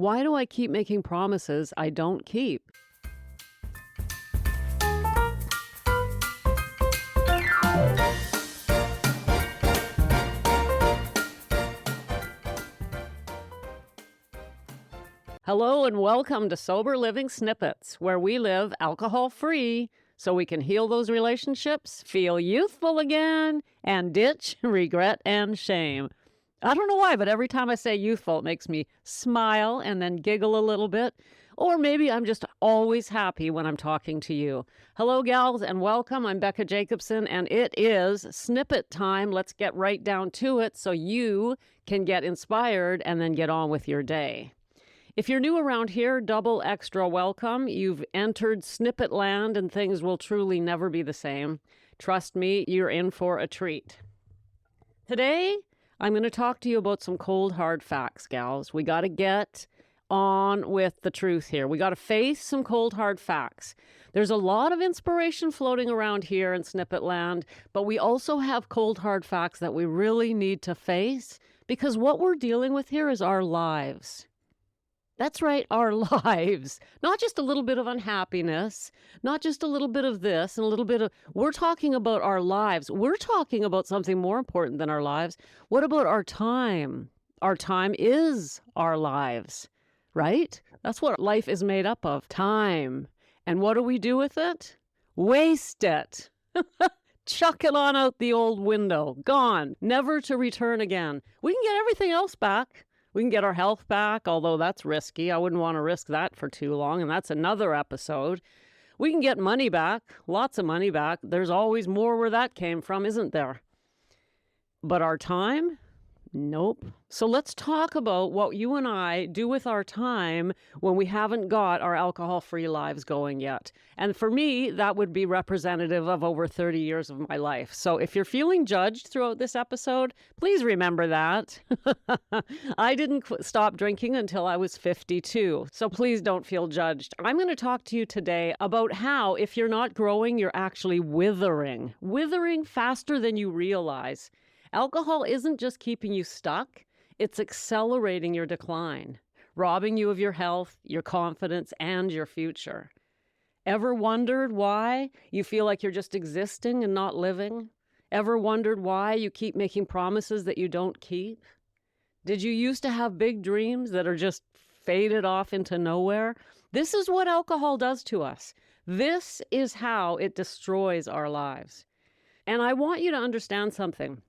Why do I keep making promises I don't keep? Hello and welcome to Sober Living Snippets, where we live alcohol-free so we can heal those relationships, feel youthful again, and ditch regret and shame. I don't know why, but every time I say youthful, it makes me smile and then giggle a little bit. Or maybe I'm just always happy when I'm talking to you. Hello, gals, and welcome. I'm Becca Jacobson, and it is snippet time. Let's get right down to it so you can get inspired and then get on with your day. If you're new around here, double extra welcome. You've entered snippet land and things will truly never be the same. Trust me, you're in for a treat. Today, I'm going to talk to you about some cold, hard facts, gals. We got to get on with the truth here. We got to face some cold, hard facts. There's a lot of inspiration floating around here in snippet land, but we also have cold, hard facts that we really need to face because what we're dealing with here is our lives. That's right, our lives. Not just a little bit of unhappiness, not just a little bit of this and a little bit of... We're talking about our lives. We're talking about something more important than our lives. What about our time? Our time is our lives, right? That's what life is made up of, time. And what do we do with it? Waste it. Chuck it on out the old window. Gone. Never to return again. We can get everything else back. We can get our health back, although that's risky. I wouldn't want to risk that for too long, and that's another episode. We can get money back, lots of money back. There's always more where that came from, isn't there? But our time? Nope. So let's talk about what you and I do with our time when we haven't got our alcohol-free lives going yet. And for me, that would be representative of over 30 years of my life. So if you're feeling judged throughout this episode, please remember that. I didn't stop drinking until I was 52. So please don't feel judged. I'm going to talk to you today about how if you're not growing, you're actually withering faster than you realize. Alcohol isn't just keeping you stuck, it's accelerating your decline, robbing you of your health, your confidence, and your future. Ever wondered why you feel like you're just existing and not living? Ever wondered why you keep making promises that you don't keep? Did you used to have big dreams that are just faded off into nowhere? This is what alcohol does to us. This is how it destroys our lives. And I want you to understand something.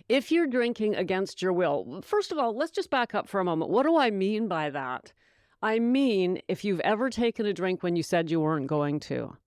If you're drinking against your will, first of all, let's just back up for a moment. What do I mean by that? I mean, if you've ever taken a drink when you said you weren't going to,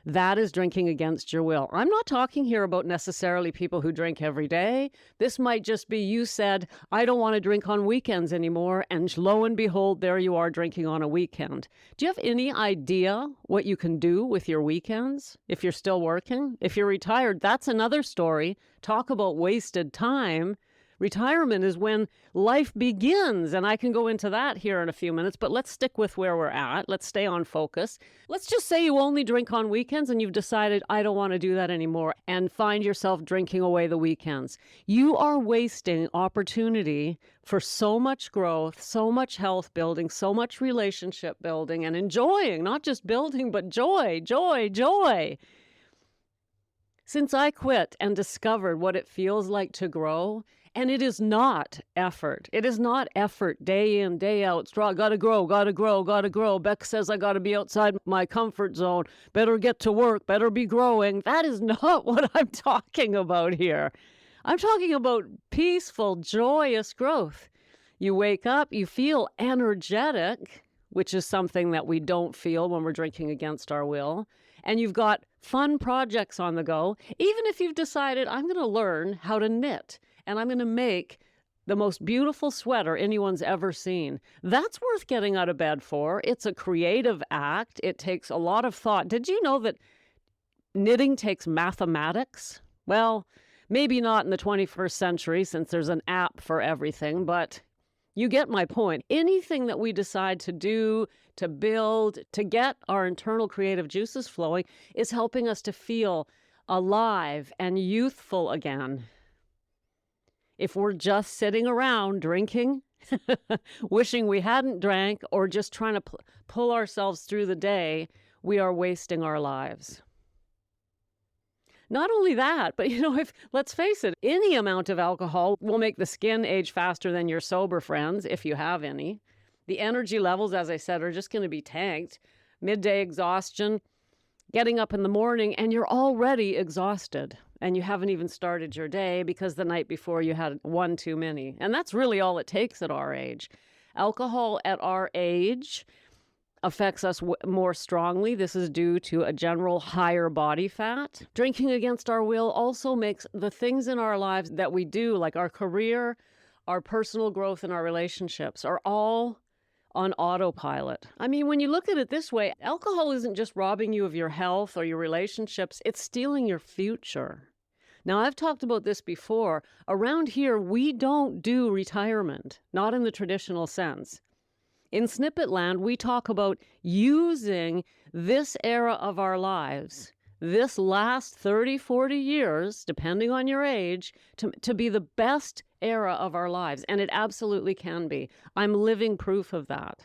that is drinking against your will. I'm not talking here about necessarily people who drink every day. This might just be you said, I don't want to drink on weekends anymore. And lo and behold, there you are drinking on a weekend. Do you have any idea what you can do with your weekends if you're still working? If you're retired, that's another story. Talk about wasted time. Retirement is when life begins, and I can go into that here in a few minutes, but let's stick with where we're at. Let's stay on focus. Let's just say you only drink on weekends and you've decided, I don't want to do that anymore, and find yourself drinking away the weekends. You are wasting opportunity for so much growth, so much health building, so much relationship building, and enjoying, not just building, but joy, joy, joy. Since I quit and discovered what it feels like to grow, and it is not effort. It is not effort day in, day out. Gotta grow, gotta grow, gotta grow. Beck says I gotta be outside my comfort zone. Better get to work, better be growing. That is not what I'm talking about here. I'm talking about peaceful, joyous growth. You wake up, you feel energetic, which is something that we don't feel when we're drinking against our will. And you've got fun projects on the go. Even if you've decided, I'm going to learn how to knit and I'm going to make the most beautiful sweater anyone's ever seen. That's worth getting out of bed for. It's a creative act. It takes a lot of thought. Did you know that knitting takes mathematics? Well, maybe not in the 21st century since there's an app for everything, but you get my point. Anything that we decide to do, to build, to get our internal creative juices flowing is helping us to feel alive and youthful again. If we're just sitting around drinking wishing we hadn't drank or just trying to pull ourselves through the day, we are wasting our lives. Not only that, but if let's face it, any amount of alcohol will make the skin age faster than your sober friends, if you have any. The energy levels, as I said, are just going to be tanked. Midday exhaustion, getting up in the morning, and you're already exhausted. And you haven't even started your day because the night before you had one too many. And that's really all it takes at our age. Alcohol at our age affects us more strongly. This is due to a general higher body fat. Drinking against our will also makes the things in our lives that we do, like our career, our personal growth, and our relationships, are all on autopilot. I mean, when you look at it this way, alcohol isn't just robbing you of your health or your relationships, it's stealing your future. Now, I've talked about this before. Around here, we don't do retirement, not in the traditional sense. In Snippet Land, we talk about using this era of our lives, this last 30, 40 years, depending on your age, to be the best era of our lives. And it absolutely can be. I'm living proof of that.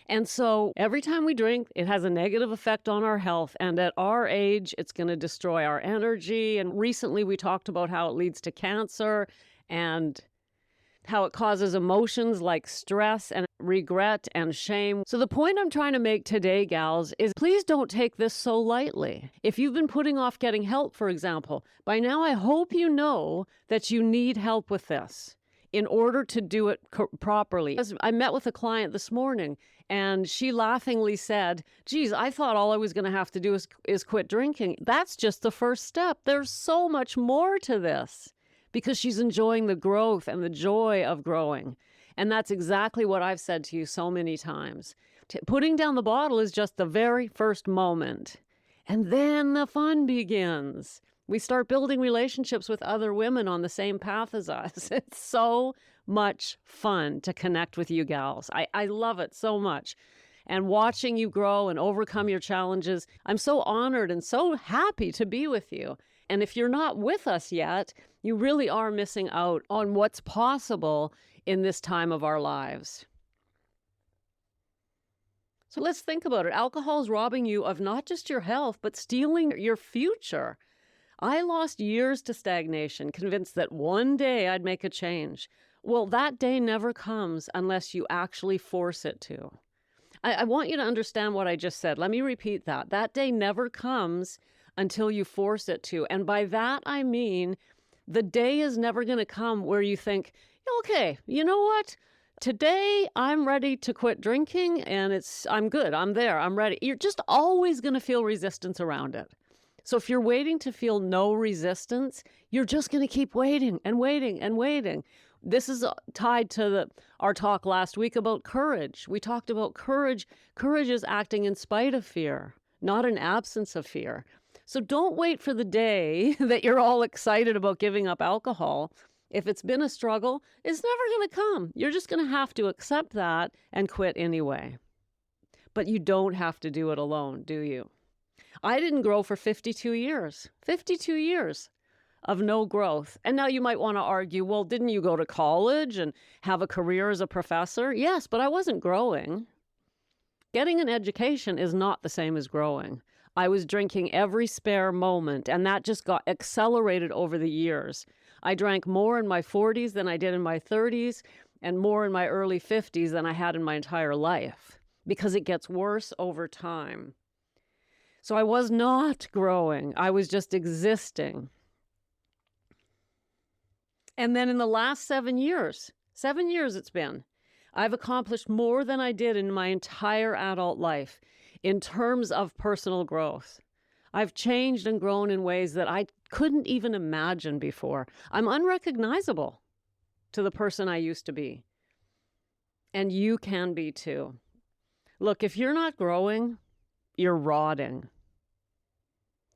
And so every time we drink, it has a negative effect on our health. And at our age, it's going to destroy our energy. And recently we talked about how it leads to cancer and how it causes emotions like stress and regret and shame. So the point I'm trying to make today, gals, is please don't take this so lightly. If you've been putting off getting help, for example, by now I hope you know that you need help with this in order to do it properly. I met with a client this morning and she laughingly said, geez, I thought all I was going to have to do is quit drinking. That's just the first step. There's so much more to this, because she's enjoying the growth and the joy of growing. And that's exactly what I've said to you so many times. Putting down the bottle is just the very first moment. And then the fun begins. We start building relationships with other women on the same path as us. It's so much fun to connect with you gals. I love it so much. And watching you grow and overcome your challenges, I'm so honored and so happy to be with you. And if you're not with us yet, you really are missing out on what's possible in this time of our lives. So let's think about it. Alcohol is robbing you of not just your health, but stealing your future. I lost years to stagnation, convinced that one day I'd make a change. Well, that day never comes unless you actually force it to. I want you to understand what I just said. Let me repeat that. That day never comes until you force it to. And by that, I mean the day is never going to come where you think, okay, you know what? Today I'm ready to quit drinking and I'm good. I'm there. I'm ready. You're just always going to feel resistance around it. So if you're waiting to feel no resistance, you're just going to keep waiting and waiting and waiting. This is tied to our talk last week about courage. We talked about courage. Courage is acting in spite of fear, not an absence of fear. So don't wait for the day that you're all excited about giving up alcohol. If it's been a struggle, it's never going to come. You're just going to have to accept that and quit anyway. But you don't have to do it alone, do you? I didn't grow for 52 years. 52 years of no growth. And now you might want to argue, well, didn't you go to college and have a career as a professor? Yes, but I wasn't growing. Getting an education is not the same as growing. I was drinking every spare moment, and that just got accelerated over the years. I drank more in my 40s than I did in my 30s, and more in my early 50s than I had in my entire life, because it gets worse over time. So I was not growing. I was just existing. And then in the last 7 years it's been, I've accomplished more than I did in my entire adult life in terms of personal growth. I've changed and grown in ways that I couldn't even imagine before. I'm unrecognizable to the person I used to be. And you can be too. Look, if you're not growing, you're rotting.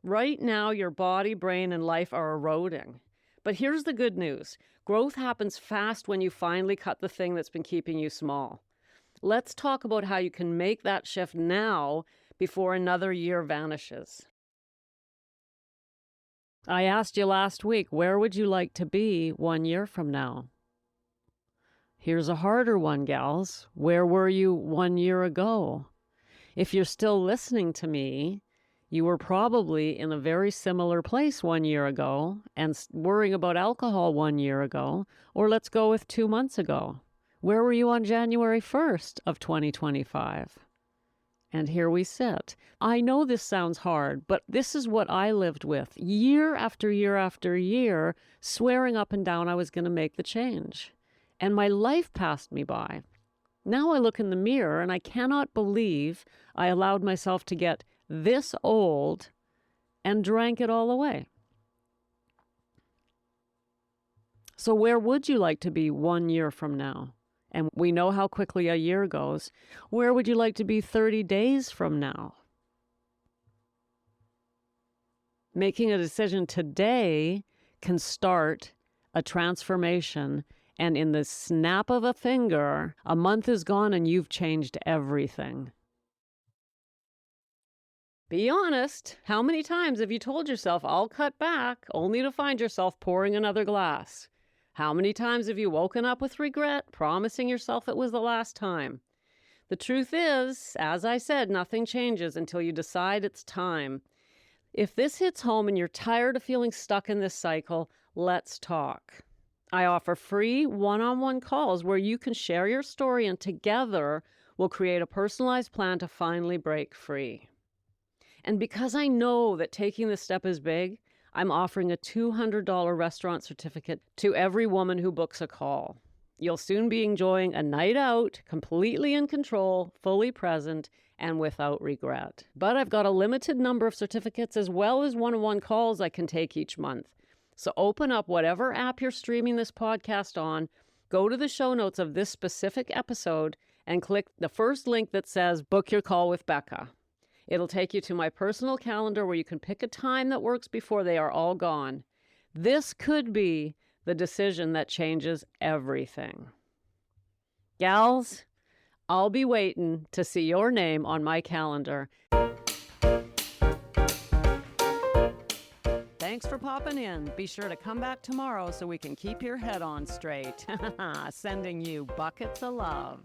Right now, your body, brain, and life are eroding. But here's the good news. Growth happens fast when you finally cut the thing that's been keeping you small. Let's talk about how you can make that shift now before another year vanishes. I asked you last week, where would you like to be 1 year from now? Here's a harder one, gals. Where were you 1 year ago? If you're still listening to me, you were probably in a very similar place 1 year ago and worrying about alcohol 1 year ago, or let's go with 2 months ago. Where were you on January 1st of 2025? And here we sit. I know this sounds hard, but this is what I lived with year after year after year, swearing up and down I was going to make the change. And my life passed me by. Now I look in the mirror and I cannot believe I allowed myself to get this old and drank it all away. So where would you like to be 1 year from now? And we know how quickly a year goes. Where would you like to be 30 days from now? Making a decision today can start a transformation, and in the snap of a finger, a month is gone and you've changed everything. Be honest. How many times have you told yourself, I'll cut back, only to find yourself pouring another glass? How many times have you woken up with regret, promising yourself it was the last time? The truth is, as I said, nothing changes until you decide it's time. If this hits home and you're tired of feeling stuck in this cycle, let's talk. I offer free one-on-one calls where you can share your story, and together we'll create a personalized plan to finally break free. And because I know that taking this step is big, I'm offering a $200 restaurant certificate to every woman who books a call. You'll soon be enjoying a night out, completely in control, fully present, and without regret. But I've got a limited number of certificates as well as one-on-one calls I can take each month. So open up whatever app you're streaming this podcast on, go to the show notes of this specific episode, and click the first link that says Book Your Call with Becca. It'll take you to my personal calendar where you can pick a time that works before they are all gone. This could be the decision that changes everything. Gals, I'll be waiting to see your name on my calendar. Thanks for popping in. Be sure to come back tomorrow so we can keep your head on straight. Sending you buckets of love.